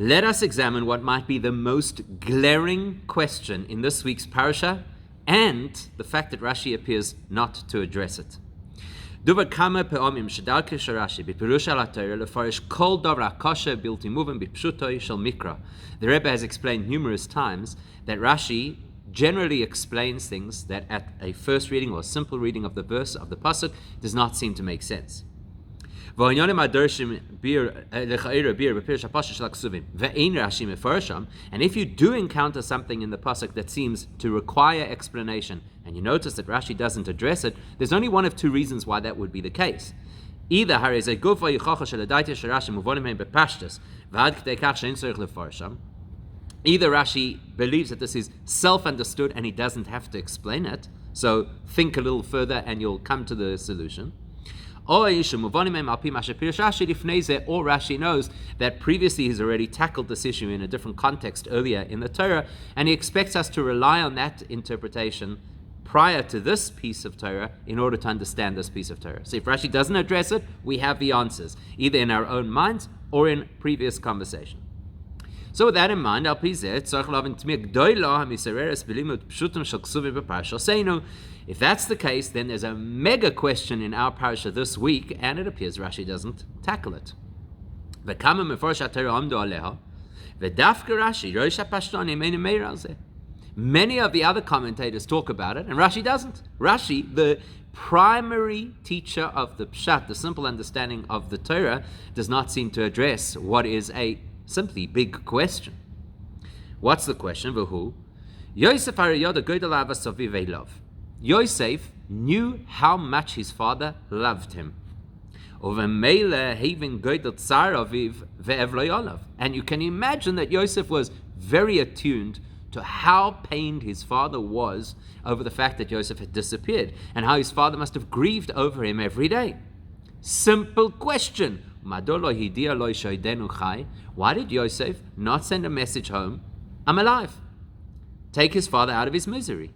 Let us examine what might be the most glaring question in this week's parasha, and the fact that Rashi appears not to address it. The Rebbe has explained numerous times that Rashi generally explains things that at a first reading or simple reading of the verse of the pasuk does not seem to make sense. And if you do encounter something in the pasuk that seems to require explanation, and you notice that Rashi doesn't address it, there's only one of two reasons why that would be the case. Either Rashi believes that this is self-understood and he doesn't have to explain it, so think a little further and you'll come to the solution. Or Rashi knows that previously he's already tackled this issue in a different context earlier in the Torah, and he expects us to rely on that interpretation prior to this piece of Torah in order to understand this piece of Torah. So if Rashi doesn't address it, we have the answers, either in our own minds or in previous conversation. So with that in mind, if that's the case, then there's a mega question in our parasha this week, and it appears Rashi doesn't tackle it. Many of the other commentators talk about it, and Rashi doesn't. Rashi, the primary teacher of the Pshat, the simple understanding of the Torah, does not seem to address what is a simply big question. What's the question? Yosef knew how much his father loved him. And you can imagine that Yosef was very attuned to how pained his father was over the fact that Yosef had disappeared, and how his father must have grieved over him every day. Simple question. Why did Yosef not send a message home, I'm alive? Take his father out of his misery.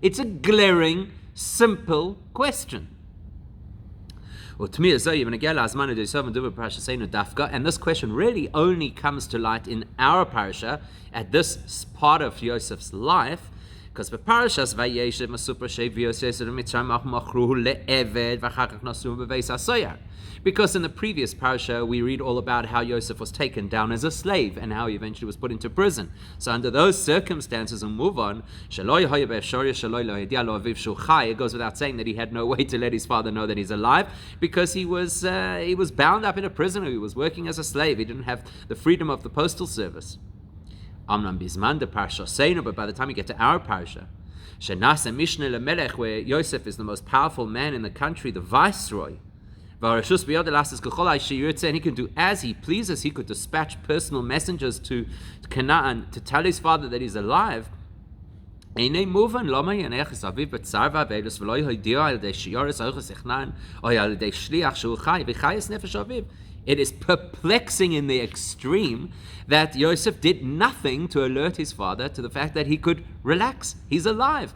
It's a glaring, simple question. And this question really only comes to light in our parasha at this part of Yosef's life, because the parashas Vayeshev Masupra Shev Yosef Mitzrayim Machruhu leEved v'Achar Nasu b'Beis HaSoyar. Because in the previous parasha we read all about how Yosef was taken down as a slave and how he eventually was put into prison. So under those circumstances, and move on, it goes without saying that he had no way to let his father know that he's alive, because he was bound up in a prison, or he was working as a slave. He didn't have the freedom of the postal service. But by the time you get to our parasha, where Yosef is the most powerful man in the country, the viceroy, and he can do as he pleases. He could dispatch personal messengers to Canaan to tell his father that he's alive. It is perplexing in the extreme that Yosef did nothing to alert his father to the fact that he could relax. He's alive.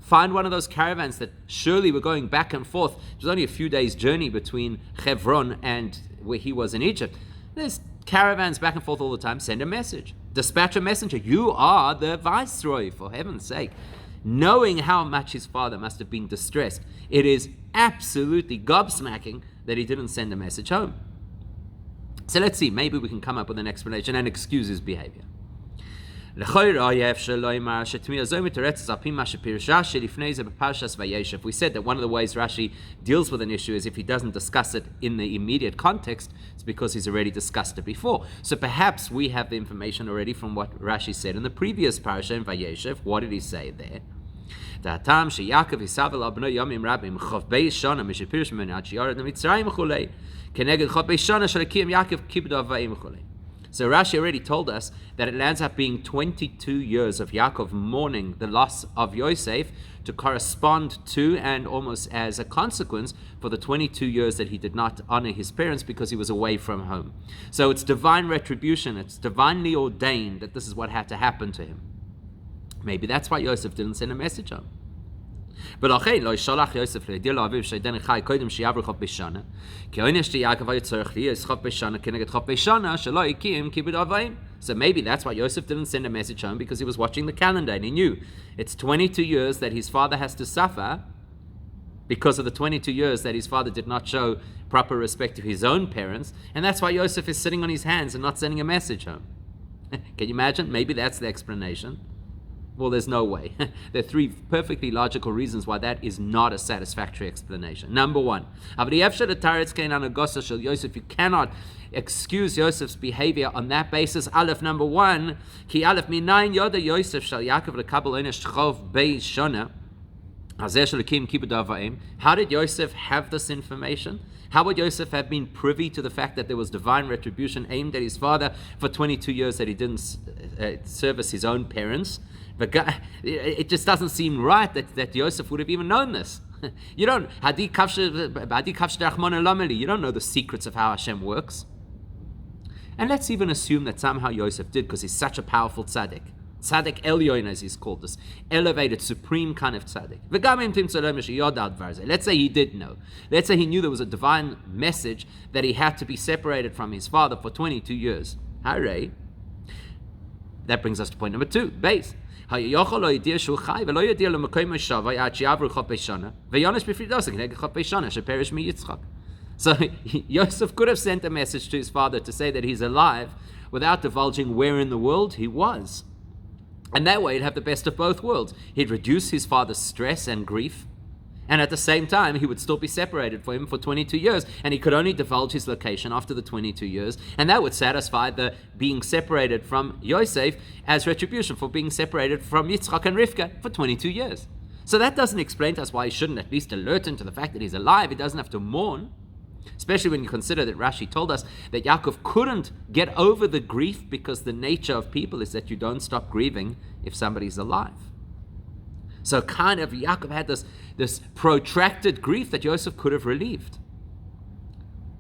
Find one of those caravans that surely were going back and forth. It was only a few days' journey between Hebron and where he was in Egypt. There's caravans back and forth all the time. Send a message. Dispatch a messenger. You are the viceroy, for heaven's sake. Knowing how much his father must have been distressed, it is absolutely gobsmacking that he didn't send a message home. So let's see, maybe we can come up with an explanation and excuse his behavior. We said that one of the ways Rashi deals with an issue is if he doesn't discuss it in the immediate context, it's because he's already discussed it before. So perhaps we have the information already from what Rashi said in the previous parasha in Vayeshev. What did he say there? So Rashi already told us that it lands up being 22 years of Yaakov mourning the loss of Yosef to correspond to, and almost as a consequence, for the 22 years that he did not honor his parents because he was away from home. So it's divine retribution. It's divinely ordained that this is what had to happen to him. Maybe that's why Yosef didn't send a message home. ולכן לא ישלח יוסף להודיע לאביו שעדיין חי קודם שיעבור חוף בשנה, כי העונש שיעקב היה צריך להיות חוף בשנה כנגד חוף בשנה שלא הקים כיבוד אבאים. So maybe that's why Yosef didn't send a message home, because he was watching the calendar and he knew it's 22 years that his father has to suffer because of the 22 years that his father did not show proper respect to his own parents, and that's why Yosef is sitting on his hands and not sending a message home. Can you imagine? Maybe that's the explanation. Well, there's no way. There are three perfectly logical reasons why that is not a satisfactory explanation. Number one, you cannot excuse Yosef's behavior on that basis. Aleph, number one, ki Aleph minayin yoda Yosef shal Yaakov lekabel onesh chov bei shana. How did Yosef have this information? How would Yosef have been privy to the fact that there was divine retribution aimed at his father for 22 years that he didn't service his own parents? But it just doesn't seem right that Yosef would have even known this. You don't know the secrets of how Hashem works. And let's even assume that somehow Yosef did, because he's such a powerful tzaddik. Tzaddik Elyon, as he's called, this elevated, supreme kind of tzaddik. Let's say he did know. Let's say he knew there was a divine message that he had to be separated from his father for 22 years. Hooray. That brings us to point number two, base. So Yosef could have sent a message to his father to say that he's alive without divulging where in the world he was. And that way he'd have the best of both worlds. He'd reduce his father's stress and grief, and at the same time he would still be separated from him for 22 years, and he could only divulge his location after the 22 years, and that would satisfy the being separated from Yosef as retribution for being separated from Yitzchak and Rivka for 22 years. So that doesn't explain to us why he shouldn't at least alert him to the fact that he's alive. He doesn't have to mourn. Especially when you consider that Rashi told us that Yaakov couldn't get over the grief because the nature of people is that you don't stop grieving if somebody's alive. So kind of Yaakov had this protracted grief that Yosef could have relieved.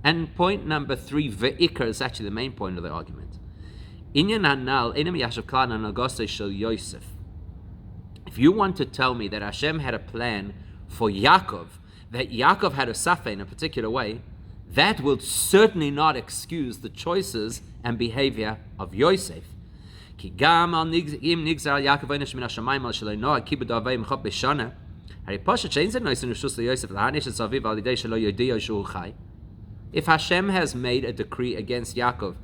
And point number three, ve'ikar, is actually the main point of the argument. If you want to tell me that Hashem had a plan for Yaakov, that Yaakov had to suffer in a particular way, that will certainly not excuse the choices and behavior of Yosef. Because if Hashem has made a decree against Yaakov,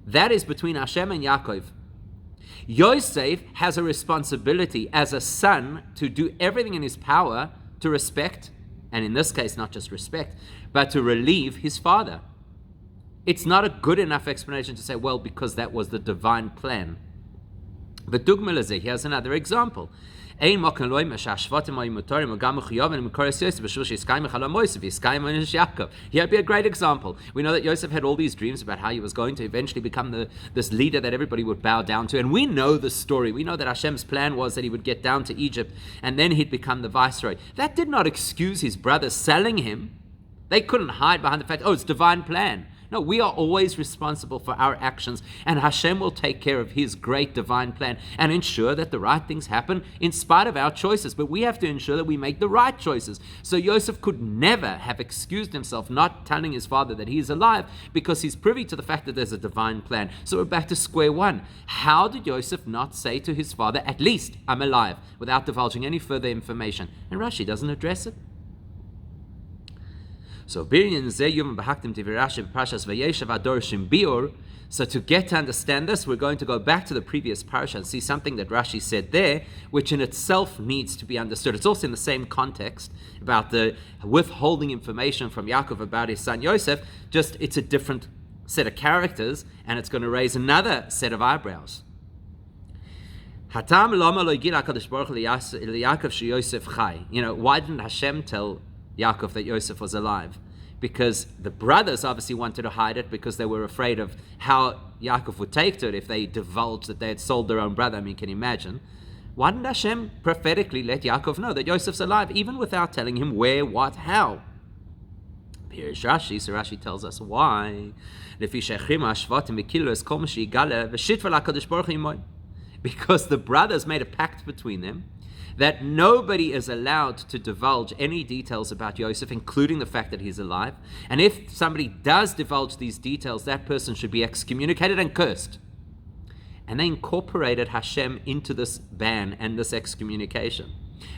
that is between Hashem and Yaakov. Yosef has a responsibility as a son to do everything in his power to respect, and in this case not just respect, but to relieve his father. It's not a good enough explanation to say, well, because that was the divine plan. But here's another example. Here'd be a great example. We know that Yosef had all these dreams about how he was going to eventually become this leader that everybody would bow down to. And we know the story. We know that Hashem's plan was that he would get down to Egypt and then he'd become the viceroy. That did not excuse his brothers selling him. They couldn't hide behind the fact, oh, it's divine plan. No, we are always responsible for our actions, and Hashem will take care of his great divine plan and ensure that the right things happen in spite of our choices. But we have to ensure that we make the right choices. So Yosef could never have excused himself not telling his father that he's alive because he's privy to the fact that there's a divine plan. So we're back to square one. How did Yosef not say to his father, at least, I'm alive, without divulging any further information? And Rashi doesn't address it. So to get to understand this, we're going to go back to the previous parasha and see something that Rashi said there, which in itself needs to be understood. It's also in the same context about the withholding information from Yaakov about his son Yosef, just it's a different set of characters, and it's going to raise another set of eyebrows. Why didn't Hashem tell Yaakov that Yosef was alive? Because the brothers obviously wanted to hide it because they were afraid of how Yaakov would take to it if they divulged that they had sold their own brother. I mean, can you imagine? Why didn't Hashem prophetically let Yaakov know that Yosef's alive, even without telling him where, what, how? Here's Rashi. So Rashi tells us why. Because the brothers made a pact between them that nobody is allowed to divulge any details about Yosef, including the fact that he's alive. And if somebody does divulge these details, that person should be excommunicated and cursed. And they incorporated Hashem into this ban and this excommunication.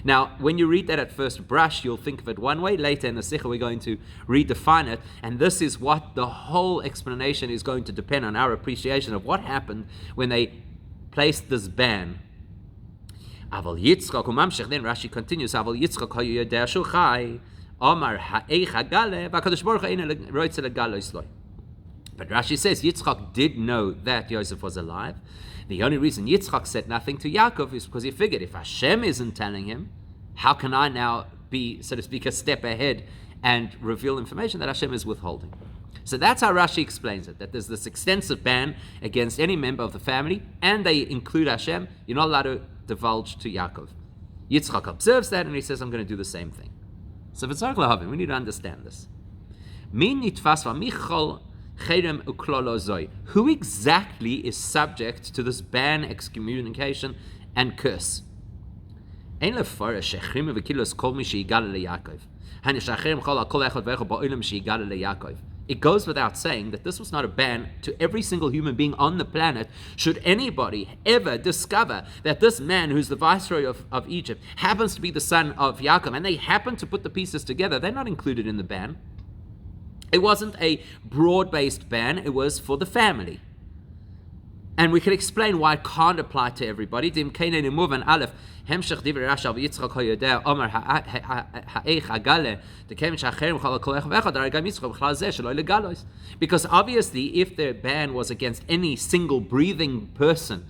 Now, when you read that at first brush, you'll think of it one way. Later in the Sikha, we're going to redefine it. And this is what the whole explanation is going to depend on, our appreciation of what happened when they placed this ban. Aval Yitzchak umamshech. Then Rashi continues. Aval Yitzchak hayu yodea shu chai. Omar ha'eich hagale v'akadosh baruch hu eino roitze legalo isloi. But Rashi says Yitzchak did know that Yosef was alive. The only reason Yitzchak said nothing to Yaakov is because he figured, if Hashem isn't telling him, how can I now be, so to speak, a step ahead and reveal information that Hashem is withholding? So that's how Rashi explains it, that there's this extensive ban against any member of the family, and they include Hashem. You're not allowed to divulge to Yaakov. Yitzchak observes that, and he says, I'm going to do the same thing. So we need to understand this. Who exactly is subject to this ban, excommunication, and curse? It goes without saying that this was not a ban to every single human being on the planet. Should anybody ever discover that this man, who's the viceroy of Egypt, happens to be the son of Yaakov, and they happen to put the pieces together, they're not included in the ban. It wasn't a broad-based ban, it was for the family. And we can explain why it can't apply to everybody. So because obviously, if the ban was against any single breathing person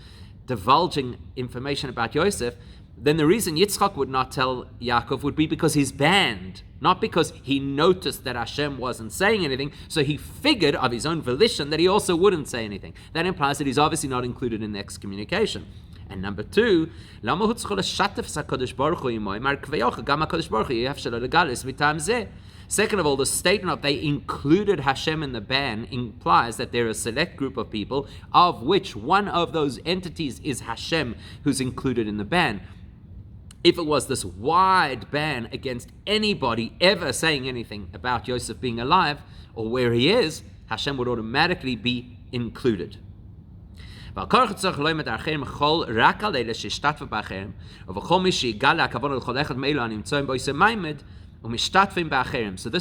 divulging information about Yosef, then the reason Yitzchak would not tell Yaakov would be because he's banned, not because he noticed that Hashem wasn't saying anything, so he figured of his own volition that he also wouldn't say anything. That implies that he's obviously not included in the excommunication. And number two, second of all, the statement of they included Hashem in the ban implies that they're a select group of people, of which one of those entities is Hashem, who's included in the ban. If it was this wide ban against anybody ever saying anything about Yosef being alive or where he is, Hashem would automatically be included. So this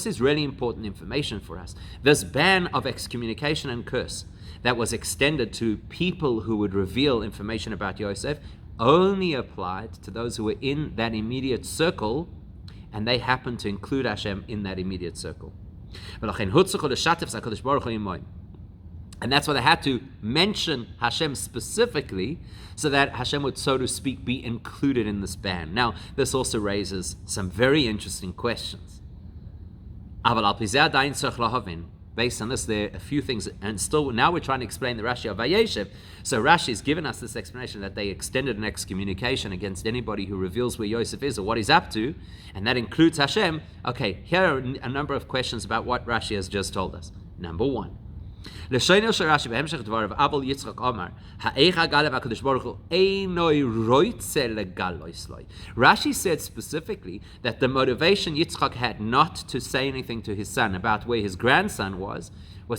is really important information for us. This ban of excommunication and curse that was extended to people who would reveal information about Yosef only applied to those who were in that immediate circle, and they happened to include Hashem in that immediate circle. And that's why they had to mention Hashem specifically, so that Hashem would, so to speak, be included in this ban. Now, this also raises some very interesting questions. Based on this, there are a few things, and still now we're trying to explain the Rashi of Vayeshev. So Rashi has given us this explanation that they extended an excommunication against anybody who reveals where Yosef is or what he's up to, and that includes Hashem. Okay, here are a number of questions about what Rashi has just told us. Number one. Rashi said specifically that the motivation Yitzchak had not to say anything to his son about where his grandson was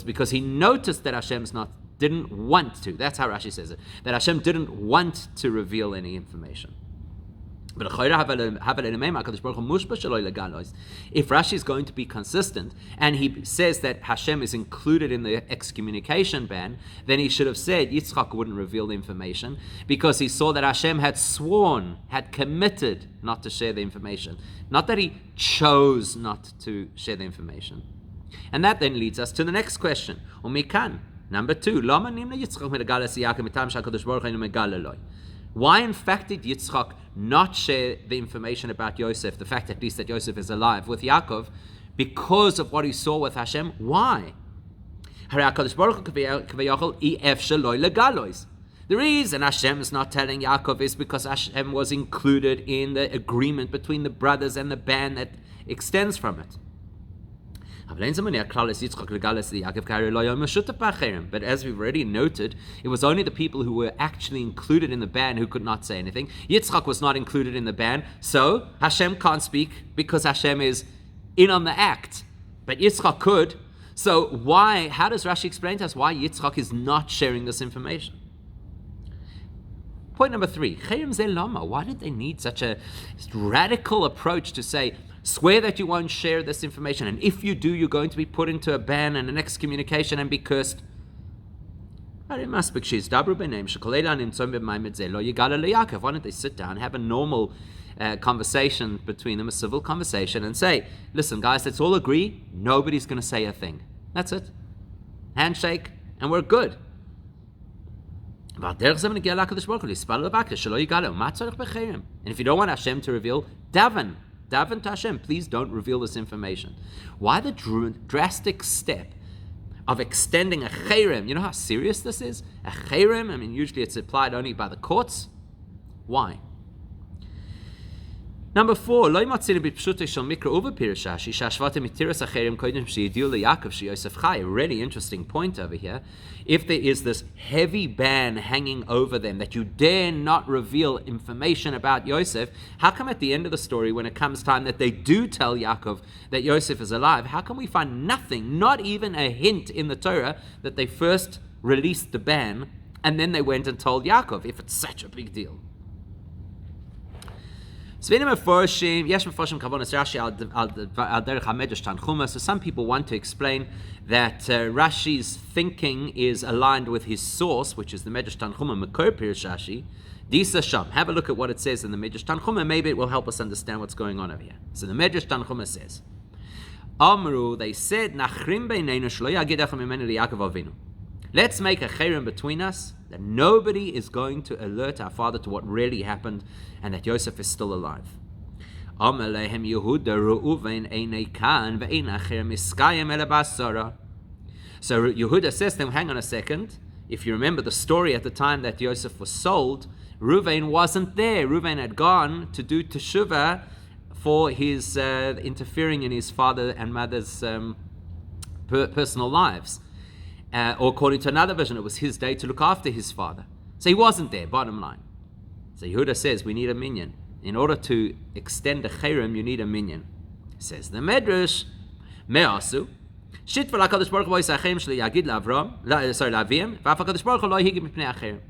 because he noticed that didn't want to. That's how Rashi says it. That Hashem didn't want to reveal any information. If Rashi is going to be consistent and he says that Hashem is included in the excommunication ban, then he should have said Yitzchak wouldn't reveal the information because he saw that Hashem had sworn, had committed not to share the information. Not that he chose not to share the information. And that then leads us to the next question. Number two, why in fact did Yitzchak not share the information about Yosef, the fact at least that Yosef is alive, with Yaakov, because of what he saw with Hashem? Why? The reason Hashem is not telling Yaakov is because Hashem was included in the agreement between the brothers and the ban that extends from it. But as we've already noted, it was only the people who were actually included in the ban who could not say anything. Yitzchak was not included in the ban, so Hashem can't speak because Hashem is in on the act. But Yitzchak could. So how does Rashi explain to us why Yitzchak is not sharing this information? Point number 3, Cherem ze lama. Why did they need such a radical approach to say, swear that you won't share this information, and if you do, you're going to be put into a ban and an excommunication and be cursed? Why don't they sit down, have a normal conversation between them, a civil conversation, and say, listen guys, let's all agree, nobody's going to say a thing. That's it. Handshake, and we're good. And if you don't want Hashem to reveal, daven to Hashem, please don't reveal this information. Why the drastic step of extending a cherem? You know how serious this is? A cherem, usually it's applied only by the courts. Why? Number 4, really interesting point over here. If there is this heavy ban hanging over them that you dare not reveal information about Yosef, how come at the end of the story, when it comes time that they do tell Yaakov that Yosef is alive, how come we find nothing, not even a hint in the Torah, that they first released the ban and then they went and told Yaakov, if it's such a big deal? So some people want to explain that Rashi's thinking is aligned with his source, which is the Medrash Tanchuma Makor Pirush Rashi. Disa Sham. Have a look at what it says in the Medrash Tanchuma. Maybe it will help us understand what's going on over here. So the Medrash Tanchuma says, Amru, they said, Nachrim beineinu shelo yagid echem mimenu liYaakov Avinu. Let's make a cherem between us that nobody is going to alert our father to what really happened and that Yosef is still alive. So Yehuda says to them, hang on a second. If you remember the story at the time that Yosef was sold, Reuven wasn't there. Reuven had gone to do teshuvah for his interfering in his father and mother's personal lives. Or according to another version, it was his day to look after his father. So he wasn't there, bottom line. So Yehuda says, we need a minyan. In order to extend a cherem, you need a minyan. Says the Medrash, Me'asu, Shit v'lakadosh baruch hu yisachem shli yagid l'Avram, l'Avim, v'af hakadosh baruch hu lo yigid mipnei acherem.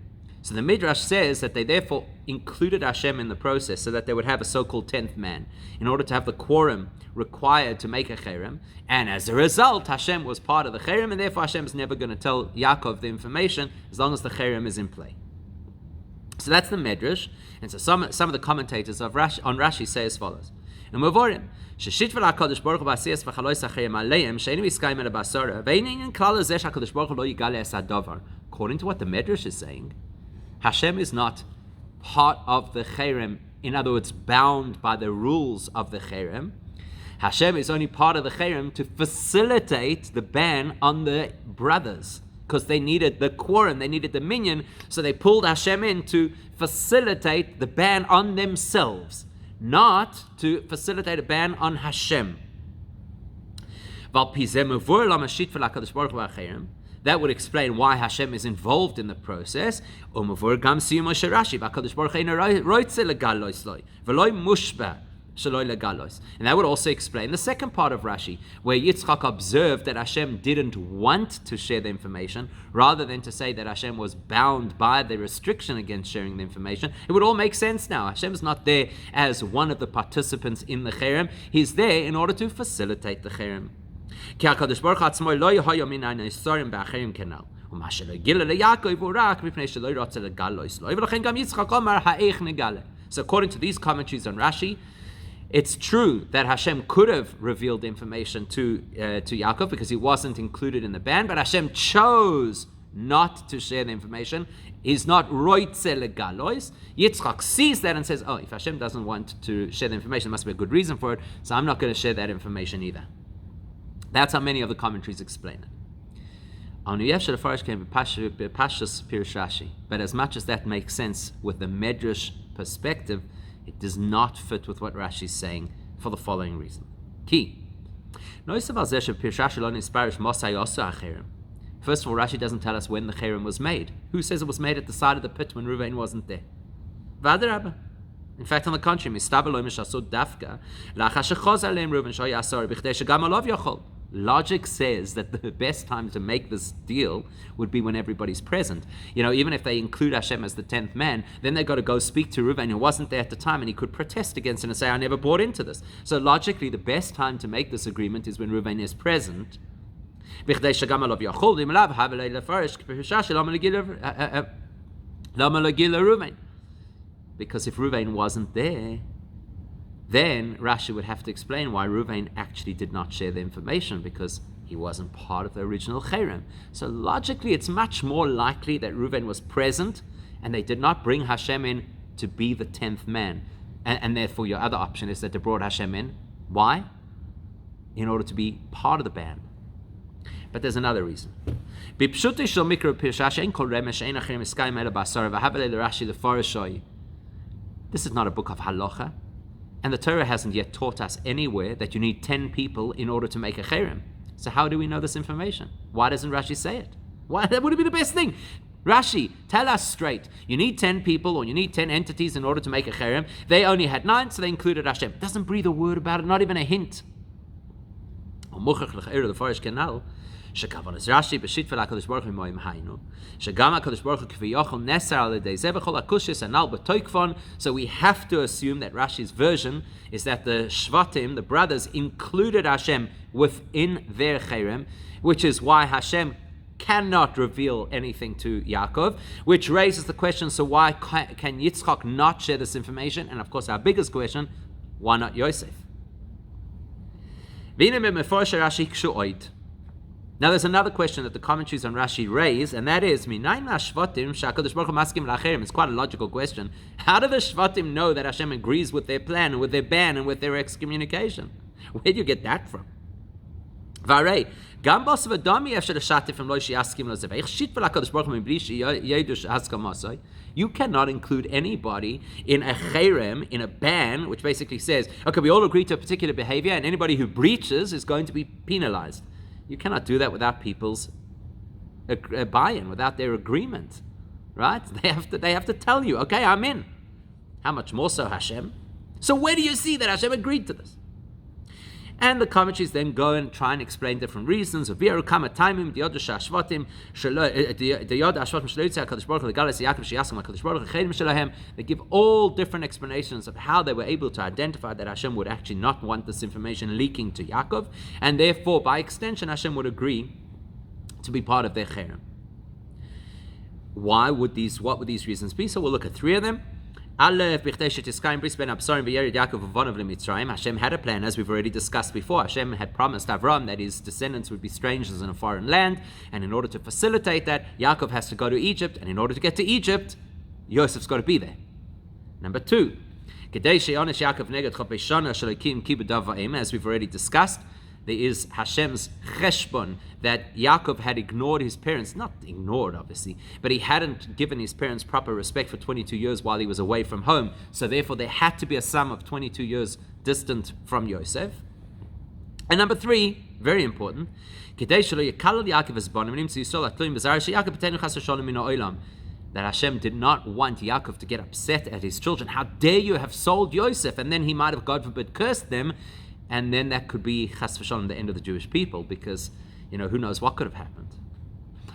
So the Midrash says that they therefore included Hashem in the process so that they would have a so-called 10th man in order to have the quorum required to make a cherem. And as a result, Hashem was part of the cherem, and therefore Hashem is never going to tell Yaakov the information as long as the cherem is in play. So that's the Midrash. And so some of the commentators on Rashi say as follows. According to what the Midrash is saying, Hashem is not part of the cherem, in other words, bound by the rules of the cherem. Hashem is only part of the cherem to facilitate the ban on the brothers, because they needed the quorum, they needed the minyan, so they pulled Hashem in to facilitate the ban on themselves, not to facilitate a ban on Hashem. That would explain why Hashem is involved in the process. And that would also explain the second part of Rashi, where Yitzchak observed that Hashem didn't want to share the information, rather than to say that Hashem was bound by the restriction against sharing the information. It would all make sense now. Hashem is not there as one of the participants in the cherem. He's there in order to facilitate the cherem. So according to these commentaries on Rashi, it's true that Hashem could have revealed information to Yaakov because he wasn't included in the ban, but Hashem chose not to share the information. He's not roitze legalois. Yitzchak sees that and says, oh, if Hashem doesn't want to share the information, there must be a good reason for it, so I'm not going to share that information either. That's how many of the commentaries explain it. But as much as that makes sense with the Medrash perspective, it does not fit with what Rashi is saying for the following reason. Key. First of all, Rashi doesn't tell us when the cherem was made. Who says it was made at the side of the pit when Reuven wasn't there? Vadarabba. In fact, on the contrary, logic says that the best time to make this deal would be when everybody's present. Even if they include Hashem as the 10th man, then they've got to go speak to Reuven, who wasn't there at the time, and he could protest against it and say, I never bought into this. So logically, the best time to make this agreement is when Reuven is present. Because if Reuven wasn't there, then Rashi would have to explain why Reuven actually did not share the information, because he wasn't part of the original cherem. So logically, it's much more likely that Reuven was present and they did not bring Hashem in to be the 10th man. And therefore, your other option is that they brought Hashem in. Why? In order to be part of the band. But there's another reason. This is not a book of halacha. And the Torah hasn't yet taught us anywhere that you need 10 people in order to make a cherem. So how do we know this information? Why doesn't Rashi say it? Why? That would have been the best thing. Rashi, tell us straight. You need 10 people or you need 10 entities in order to make a cherem. They only had 9, so they included Hashem. It doesn't breathe a word about it, not even a hint. Rashi b'shit v'lakadosh baruch hu moim haynu shegam hakadosh baruch hu k'viyachol neser al yedei zeh v'chol hakushis anal b'toikfon. So we have to assume that Rashi's version is that the Shvatim, the brothers, included Hashem within their cherem, which is why Hashem cannot reveal anything to Yaakov, which raises the question, so why can Yitzchak not share this information? And of course, our biggest question, why not Yosef? Now there's another question that the commentaries on Rashi raise, and that is, it's quite a logical question. How do the Shvatim know that Hashem agrees with their plan and with their ban and with their excommunication? Where do you get that from? You cannot include anybody in a cherem, in a ban, which basically says, okay, we all agree to a particular behavior, and anybody who breaches is going to be penalized. You cannot do that without people's buy-in, without their agreement, right? They have to tell you, okay, I'm in. How much more so Hashem? So where do you see that Hashem agreed to this? And the commentaries then go and try and explain different reasons. They give all different explanations of how they were able to identify that Hashem would actually not want this information leaking to Yaakov, and therefore, by extension, Hashem would agree to be part of their cherem. What would these reasons be? So we'll look at 3 of them. Hashem had a plan, as we've already discussed before. Hashem had promised Avram that his descendants would be strangers in a foreign land, and in order to facilitate that, Yaakov has to go to Egypt, and in order to get to Egypt, Yosef's got to be there. Number 2, as we've already discussed, there is Hashem's cheshbon that Yaakov had ignored his parents, not ignored obviously, but he hadn't given his parents proper respect for 22 years while he was away from home. So therefore there had to be a sum of 22 years distant from Yosef. And number 3, very important, that Hashem did not want Yaakov to get upset at his children. How dare you have sold Yosef? And then he might have, God forbid, cursed them. And then that could be chas v'shalom the end of the Jewish people, because who knows what could have happened.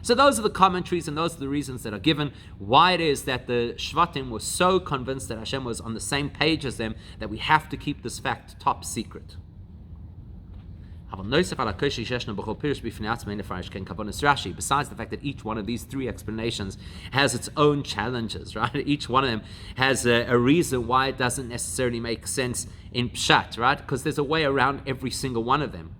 So those are the commentaries and those are the reasons that are given why it is that the Shvatim were so convinced that Hashem was on the same page as them, that we have to keep this fact top secret. Besides the fact that each one of these 3 explanations has its own challenges, right? Each one of them has a reason why it doesn't necessarily make sense in Pshat, right? Because there's a way around every single one of them.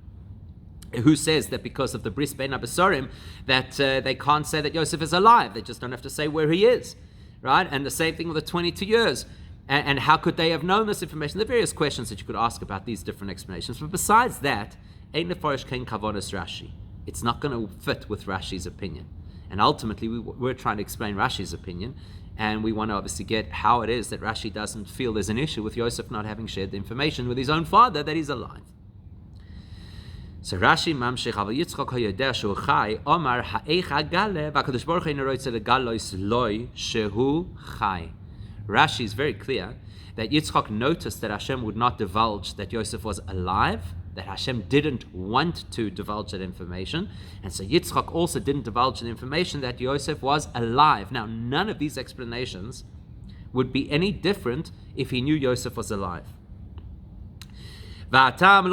Who says that because of the Bris Ben Abasorim that they can't say that Yosef is alive? They just don't have to say where he is, right? And the same thing with the 22 years. And how could they have known this information? There are various questions that you could ask about these different explanations. But besides that, it's not going to fit with Rashi's opinion. And ultimately, we're trying to explain Rashi's opinion, and we want to obviously get how it is that Rashi doesn't feel there's an issue with Yosef not having shared the information with his own father that he's alive. So Rashi mamshich aval Yitzchak hayodeh shu chai omar ha'eich agale v'akadosh baruch hu eino roitze legalois loi shehu chai. Rashi is very clear that Yitzchak noticed that Hashem would not divulge that Yosef was alive, that Hashem didn't want to divulge that information, and so Yitzchak also didn't divulge the information that Yosef was alive. Now, none of these explanations would be any different if he knew Yosef was alive. And Rashi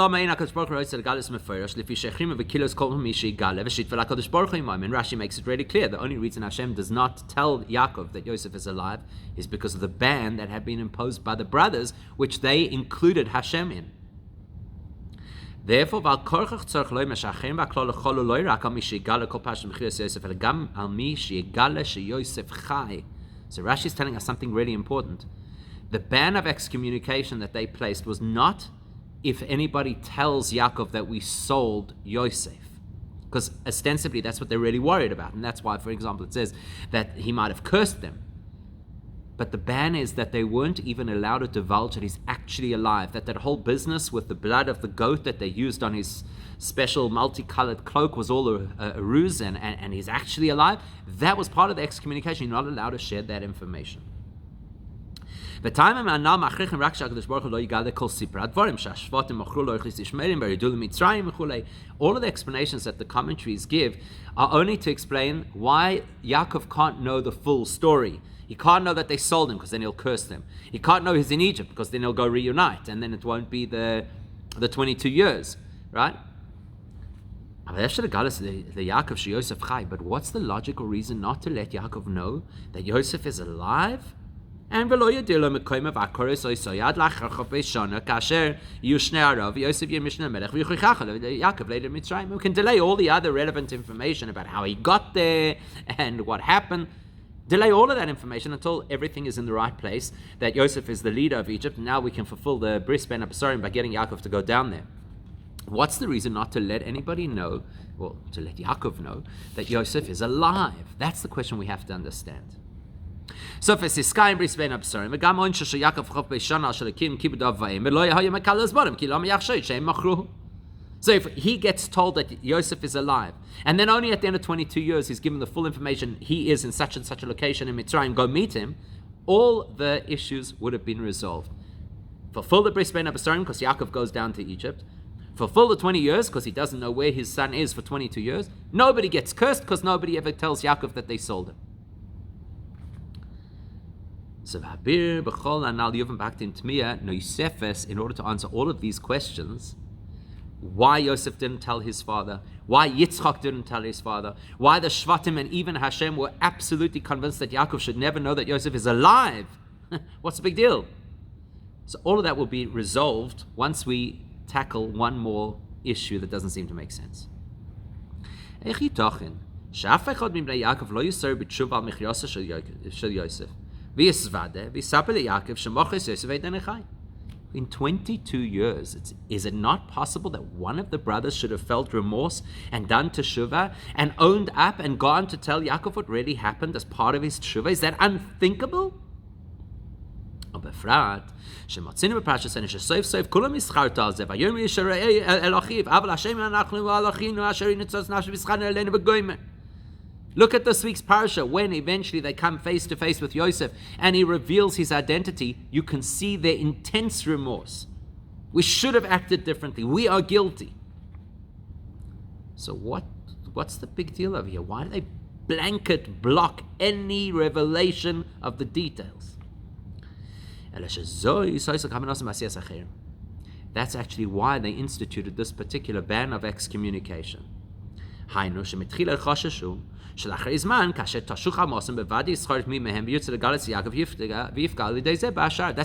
makes it really clear the only reason Hashem does not tell Yaakov that Yosef is alive is because of the ban that had been imposed by the brothers, which they included Hashem in. Therefore, so Rashi is telling us something really important. The ban of excommunication that they placed was not if anybody tells Yaakov that we sold Yosef, because ostensibly that's what they're really worried about, and that's why, for example, it says that he might have cursed them. But the ban is that they weren't even allowed to divulge that he's actually alive, that whole business with the blood of the goat that they used on his special multicolored cloak was all a ruse, and he's actually alive. That was part of the excommunication. You're not allowed to share that information. All of the explanations that the commentaries give are only to explain why Yaakov can't know the full story. He can't know that they sold him because then he'll curse them. He can't know he's in Egypt because then he'll go reunite, and then it won't be the 22 years, right? But what's the logical reason not to let Yaakov know that Yosef is alive? And we can delay all the other relevant information about how he got there and what happened. Delay all of that information until everything is in the right place, that Yosef is the leader of Egypt. Now we can fulfill the bris ben Abasarim by getting Yaakov to go down there. What's the reason not to let anybody know, well, to let Yaakov know, that Yosef is alive? That's the question we have to understand. So if it's Sky and Bris Ben Absarim, Gam on Shasha Yaakov Chov Beishana Shalakim Kibud of Vaim, Eloy Hayam Kalas Bottom, Kilam Yachshay, Shem Machru. So if he gets told that Yosef is alive, and then only at the end of 22 years he's given the full information, he is in such and such a location in Mitzrayim, go meet him, all the issues would have been resolved. Fulfill the Bris Ben Absarim because Yaakov goes down to Egypt. Fulfill the 20 years because he doesn't know where his son is for 22 years. Nobody gets cursed because nobody ever tells Yaakov that they sold him. So Habir B'chol Anal Yuvim back in Tmiya Yosefes, in order to answer all of these questions, why Yosef didn't tell his father, why Yitzchak didn't tell his father, why the Shvatim and even Hashem were absolutely convinced that Yaakov should never know that Yosef is alive. What's the big deal? So all of that will be resolved once we tackle one more issue that doesn't seem to make sense. In 22 years, is it not possible that one of the brothers should have felt remorse and done teshuvah and owned up and gone to tell Yaakov what really happened as part of his teshuvah? Is that unthinkable? בפרט, שמוצאים בפרשת שסוף סוף כולם ישחרתו על זה, ויאמר אל אחיו, אבל השם אנחנו ועל אחינו אשר ינצוץ נפש ושכרנו אלינו בגוימר. Look at this week's parasha, when eventually they come face to face with Yosef and he reveals his identity. You can see their intense remorse. We should have acted differently. We are guilty. So what's the big deal over here? Why do they blanket block any revelation of the details? That's actually why they instituted this particular ban of excommunication. That's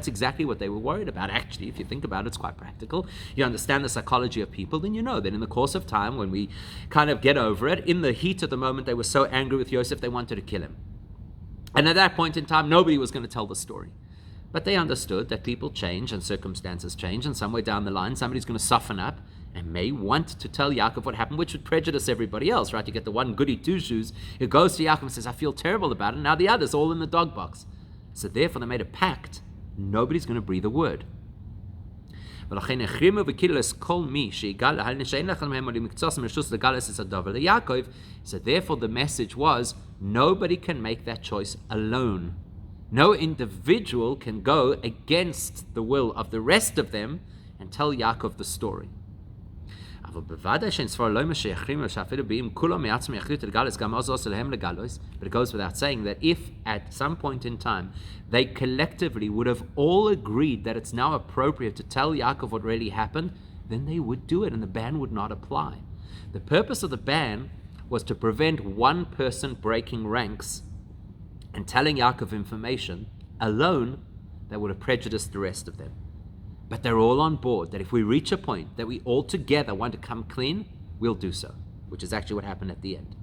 exactly what they were worried about. Actually, if you think about it, it's quite practical. You understand the psychology of people, then you know that in the course of time, when we kind of get over it, in the heat of the moment, they were so angry with Yosef, they wanted to kill him. And at that point in time, nobody was going to tell the story. But they understood that people change and circumstances change, and somewhere down the line, somebody's going to soften up and may want to tell Yaakov what happened, which would prejudice everybody else, right? You get the one goody two-shoes who goes to Yaakov and says, I feel terrible about it, and now the others all in the dog box. So therefore they made a pact. Nobody's going to breathe a word. ולכן החרימו וקיללס כל מי שיגל להלין שאין לכם מהם או למקצוס מרשוס לגלס את הדבר ליעקב. So therefore the message was, nobody can make that choice alone. No individual can go against the will of the rest of them and tell Yaakov the story. But it goes without saying that if at some point in time they collectively would have all agreed that it's now appropriate to tell Yaakov what really happened, then they would do it and the ban would not apply. The purpose of the ban was to prevent one person breaking ranks and telling Yaakov information alone that would have prejudiced the rest of them. But they're all on board that if we reach a point that we all together want to come clean, we'll do so, which is actually what happened at the end.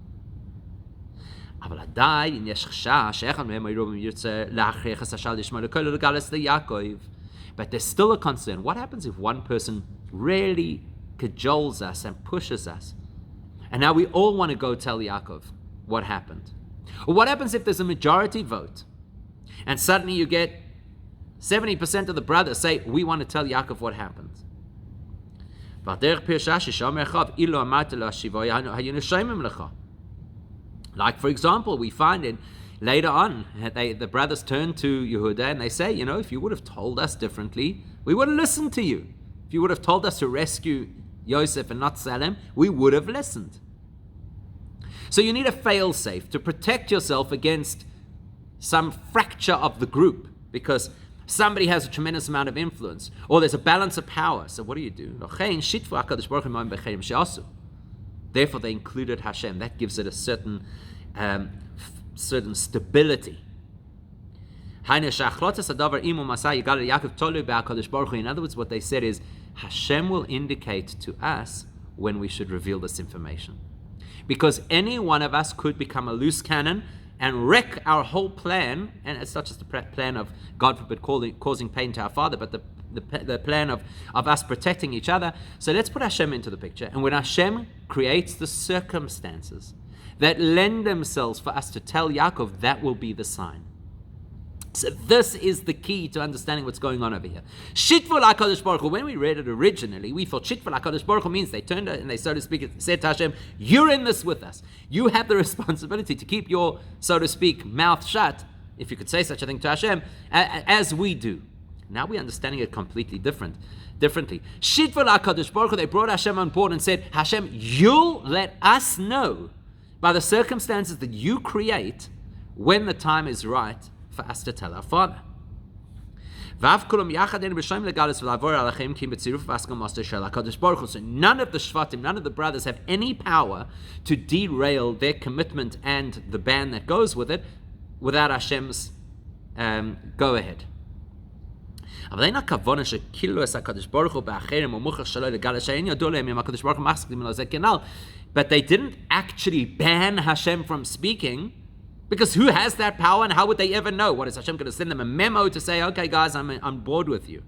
But there's still a concern. What happens if one person really cajoles us and pushes us? And now we all want to go tell Yaakov what happened. Or what happens if there's a majority vote and suddenly you get 70% of the brothers say, we want to tell Yaakov what happened. Like, for example, we find in later on, the brothers turn to Yehuda and they say, if you would have told us differently, we would have listened to you. If you would have told us to rescue Yosef and not sell him, we would have listened. So you need a fail-safe to protect yourself against some fracture of the group, because somebody has a tremendous amount of influence, or there's a balance of power. So what do you do? Therefore, they included Hashem. That gives it a certain stability. In other words, what they said is, Hashem will indicate to us when we should reveal this information. Because any one of us could become a loose cannon and wreck our whole plan, and it's not just the plan of, God forbid, causing pain to our father, but the plan of us protecting each other. So let's put Hashem into the picture. And when Hashem creates the circumstances that lend themselves for us to tell Yaakov, that will be the sign. So this is the key to understanding what's going on over here. Shitful HaKadosh Baruch Hu, when we read it originally, we thought Shitful HaKadosh Baruch Hu means they turned and they, so to speak, said to Hashem, you're in this with us. You have the responsibility to keep your, so to speak, mouth shut, if you could say such a thing to Hashem, as we do. Now we're understanding it completely differently. Shitful HaKadosh Baruch Hu, they brought Hashem on board and said, Hashem, you'll let us know by the circumstances that you create when the time is right for us to tell our father. So none of the Shvatim, none of the brothers have any power to derail their commitment and the ban that goes with it without Hashem's go-ahead. But they didn't actually ban Hashem from speaking, because who has that power and how would they ever know? What is Hashem going to send them a memo to say, okay guys, I'm on board with you?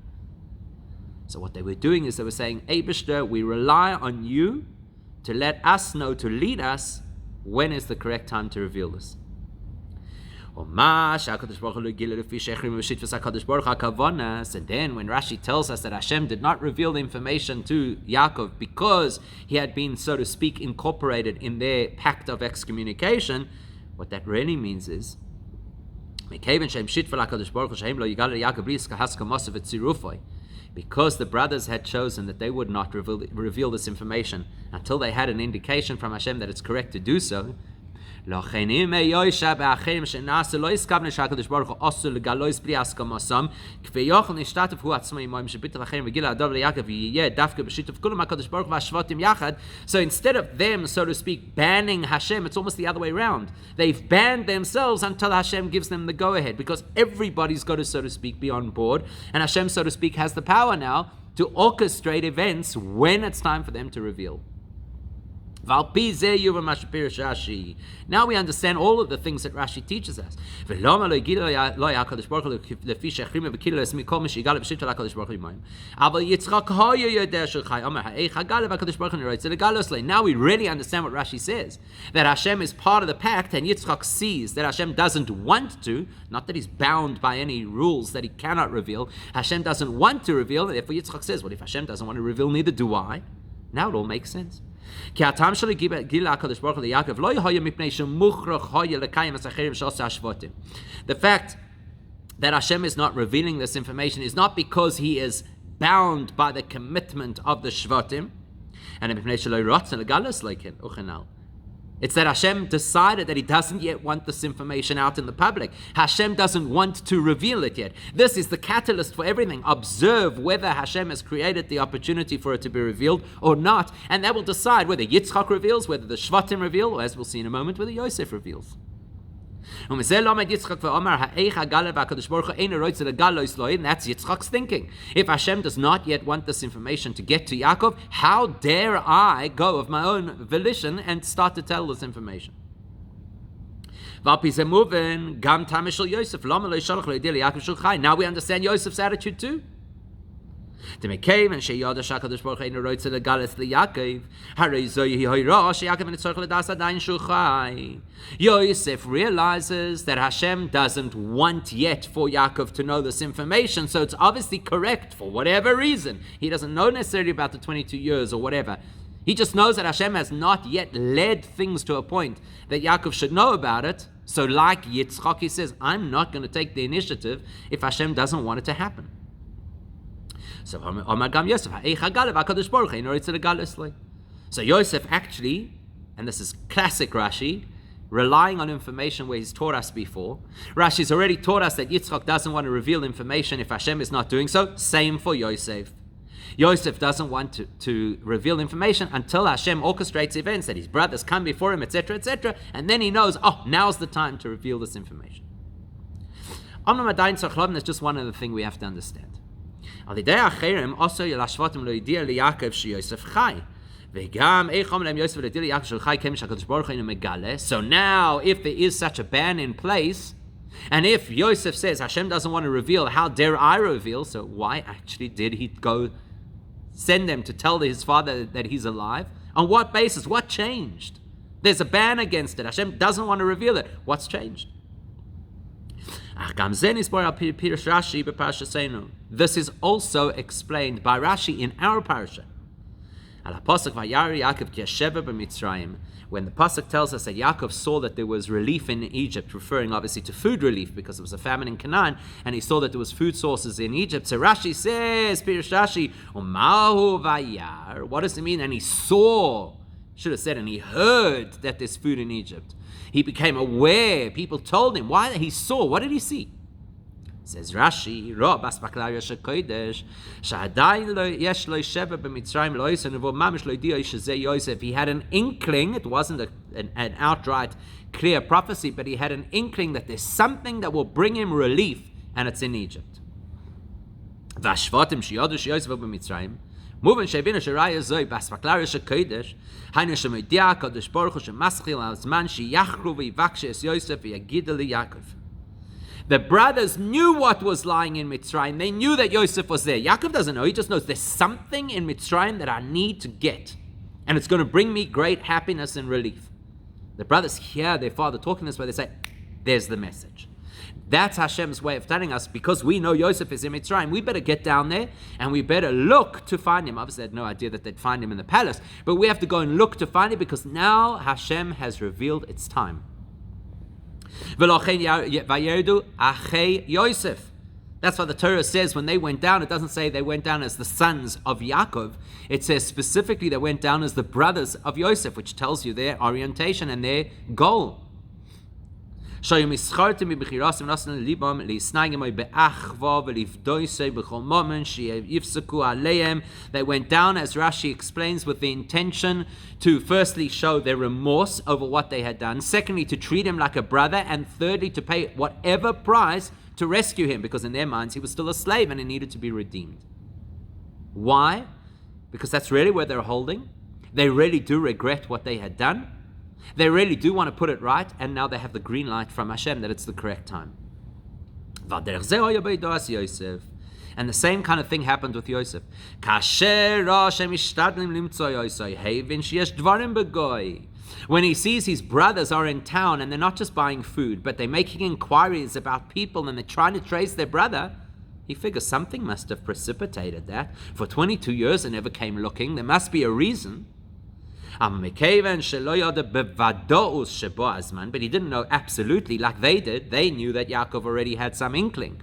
So what they were doing is they were saying, Eibishter, we rely on you to let us know, to lead us, when is the correct time to reveal this. And then when Rashi tells us that Hashem did not reveal the information to Yaakov because he had been, so to speak, incorporated in their pact of excommunication, what that really means is, because the brothers had chosen that they would not reveal this information until they had an indication from Hashem that it's correct to do so, so instead of them, so to speak, banning Hashem, it's almost the other way around. They've banned themselves until Hashem gives them the go-ahead, because everybody's got to, so to speak, be on board, and Hashem, so to speak, has the power now to orchestrate events when it's time for them to reveal. Now we understand all of the things that Rashi teaches us. Now we really understand what Rashi says, that Hashem is part of the pact, and Yitzchak sees that Hashem doesn't want to, not that he's bound by any rules that he cannot reveal. Hashem doesn't want to reveal, and therefore Yitzchak says, well, if Hashem doesn't want to reveal, neither do I. Now it all makes sense. The fact that Hashem is not revealing this information is not because he is bound by the commitment of the Shvatim, it's that Hashem decided that he doesn't yet want this information out in the public. Hashem doesn't want to reveal it yet. This is the catalyst for everything. Observe whether Hashem has created the opportunity for it to be revealed or not, and that will decide whether Yitzchak reveals, whether the Shvatim reveal, or as we'll see in a moment, whether Yosef reveals. And that's Yitzchak's thinking. If Hashem does not yet want this information to get to Yaakov, how dare I go of my own volition and start to tell this information? Now we understand Yosef's attitude too. Yosef realizes that Hashem doesn't want yet for Yaakov to know this information, so it's obviously correct for whatever reason. He doesn't know necessarily about the 22 years or whatever. He just knows that Hashem has not yet led things to a point that Yaakov should know about it. So like Yitzchak, he says, I'm not going to take the initiative if Hashem doesn't want it to happen. So Yosef actually, and this is classic Rashi, relying on information where he's taught us before. Rashi's already taught us that Yitzchak doesn't want to reveal information if Hashem is not doing so. Same for Yosef. Yosef doesn't want to reveal information until Hashem orchestrates events, that his brothers come before him, etc., etc., and then he knows, now's the time to reveal this information. That's just one other thing we have to understand. So now, if there is such a ban in place, and if Yosef says Hashem doesn't want to reveal, how dare I reveal? So why actually did he go send them to tell his father that he's alive? On what basis? What changed? There's a ban against it. Hashem doesn't want to reveal it. What's changed? This is also explained by Rashi in our parasha. When the pasuk tells us that Yaakov saw that there was relief in Egypt, referring obviously to food relief because it was a famine in Canaan, and he saw that there was food sources in Egypt. So Rashi says, Pirush Rashi, what does it mean? And he saw, should have said, and he heard that there's food in Egypt. He became aware. People told him. Why? He saw. What did he see? Says Rashi, he had an inkling. It wasn't an outright clear prophecy, but he had an inkling that there's something that will bring him relief, and it's in Egypt. The brothers knew what was lying in Mitzrayim. They knew that Yosef was there. Yaakov doesn't know. He just knows there's something in Mitzrayim that I need to get, and it's going to bring me great happiness and relief. The brothers hear their father talking this way. They say, there's the message. That's Hashem's way of telling us, because we know Yosef is in Mitzrayim, we better get down there and we better look to find him. Obviously, they had no idea that they'd find him in the palace, but we have to go and look to find him because now Hashem has revealed its time. That's why the Torah says when they went down, it doesn't say they went down as the sons of Yaakov. It says specifically they went down as the brothers of Yosef, which tells you their orientation and their goal. They went down, as Rashi explains, with the intention to firstly show their remorse over what they had done, secondly to treat him like a brother, and thirdly to pay whatever price to rescue him, because in their minds he was still a slave and he needed to be redeemed. Why? Because that's really where they're holding. They really do regret what they had done. They really do want to put it right, and now they have the green light from Hashem that it's the correct time. And the same kind of thing happened with Yosef. When he sees his brothers are in town and they're not just buying food, but they're making inquiries about people and they're trying to trace their brother, he figures something must have precipitated that. For 22 years they never came looking. There must be a reason. But he didn't know absolutely like they did. They knew that Yaakov already had some inkling.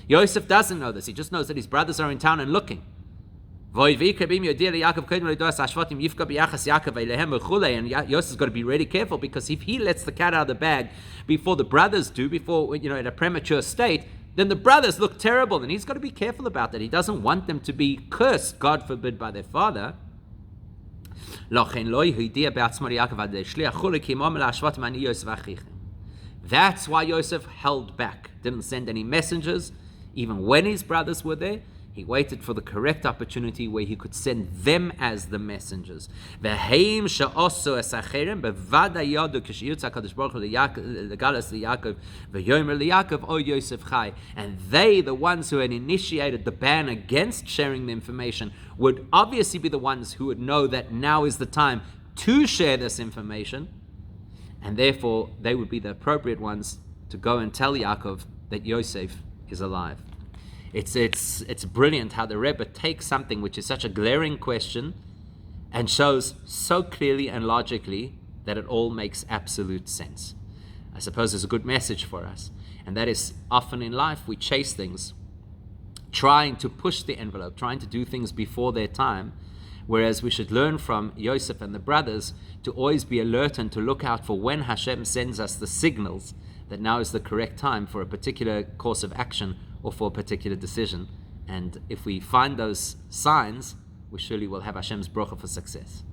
Yosef doesn't know this. He just knows that his brothers are in town and looking. And Yosef's got to be really careful, because if he lets the cat out of the bag before the brothers do, before, in a premature state, then the brothers look terrible, and he's got to be careful about that. He doesn't want them to be cursed, God forbid, by their father. That's why Yosef held back, didn't send any messengers, even when his brothers were there. He waited for the correct opportunity where he could send them as the messengers. And they, the ones who had initiated the ban against sharing the information, would obviously be the ones who would know that now is the time to share this information, and therefore they would be the appropriate ones to go and tell Yaakov that Yosef is alive. It's brilliant how the Rebbe takes something which is such a glaring question and shows so clearly and logically that it all makes absolute sense. I suppose there's a good message for us, and that is, often in life we chase things, trying to push the envelope, trying to do things before their time, whereas we should learn from Yosef and the brothers to always be alert and to look out for when Hashem sends us the signals that now is the correct time for a particular course of action or for a particular decision. And if we find those signs, we surely will have Hashem's bracha for success.